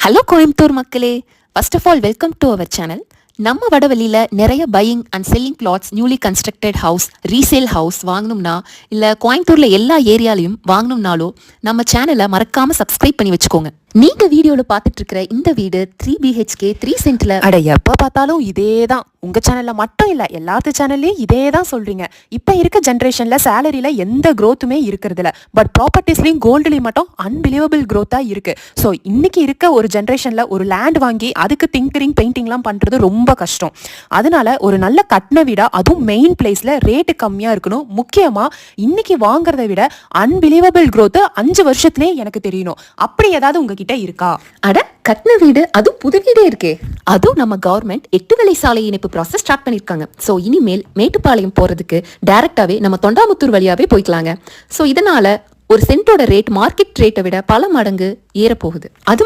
Hello Coimbatore மக்களே, first of all welcome to our channel. நம்ம வடவழியில் நிறைய buying and selling flats, newly constructed house, resale house வாங்கணும்னா இல்லை கோயம்புத்தூரில் எல்லா ஏரியாலையும் வாங்கணும்னாலோ நம்ம சேனலை மறக்காமல் சப்ஸ்கிரைப் பண்ணி வச்சுக்கோங்க. நீங்கள் வீடியோவில் பார்த்துட்டு இருக்கிற இந்த வீடு 3 BHK 3 சென்டில். அட எப்போ பார்த்தாலும் இதே தான். உங்கள் சேனலில் மட்டும் இல்லை, எல்லாத்து சேனல்லையும் இதே தான் சொல்கிறீங்க. இப்போ இருக்க ஜென்ரேஷனில் சேலரியில் எந்த க்ரோத்துமே இருக்கிறதில்ல. பட் ப்ராப்பர்ட்டிஸ்லையும் கோல்டுலேயும் மட்டும் அன்பிலீவபிள் க்ரோத்தாக இருக்குது. ஸோ இன்றைக்கி இருக்க ஒரு ஜென்ரேஷனில் ஒரு லேண்ட் வாங்கி அதுக்கு டிங்கரிங் பெயிண்டிங்லாம் பண்ணுறது ரொம்ப கஷ்டம். அதனால ஒரு நல்ல கட்டின வீடாக, அதுவும் மெயின் பிளேஸில் ரேட்டு கம்மியாக இருக்கணும். முக்கியமாக இன்றைக்கி வாங்குறத விட அன்பிலீவபிள் க்ரோத்து 5 வருஷத்துலேயே எனக்கு தெரியணும். அப்படி ஏதாவது உங்ககிட்ட இருக்கா? அட கட்டின வீடு, அதுவும் புது வீடே இருக்கே. அதுவும் நம்ம கவர்மெண்ட் 8 வழி சாலை இணைப்பு ப்ராசஸ் ஸ்டார்ட் பண்ணியிருக்காங்க. ஸோ இனிமேல் மேட்டுப்பாளையம் போகிறதுக்கு டைரக்டாகவே நம்ம தொண்டாமுத்தூர் வழியாகவே போய்க்கலாங்க. ஸோ இதனால ஒரு சென்ட்டோட ரேட் மார்க்கெட் ரேட்டை விட பல மடங்கு ஏறப்போகுது. அது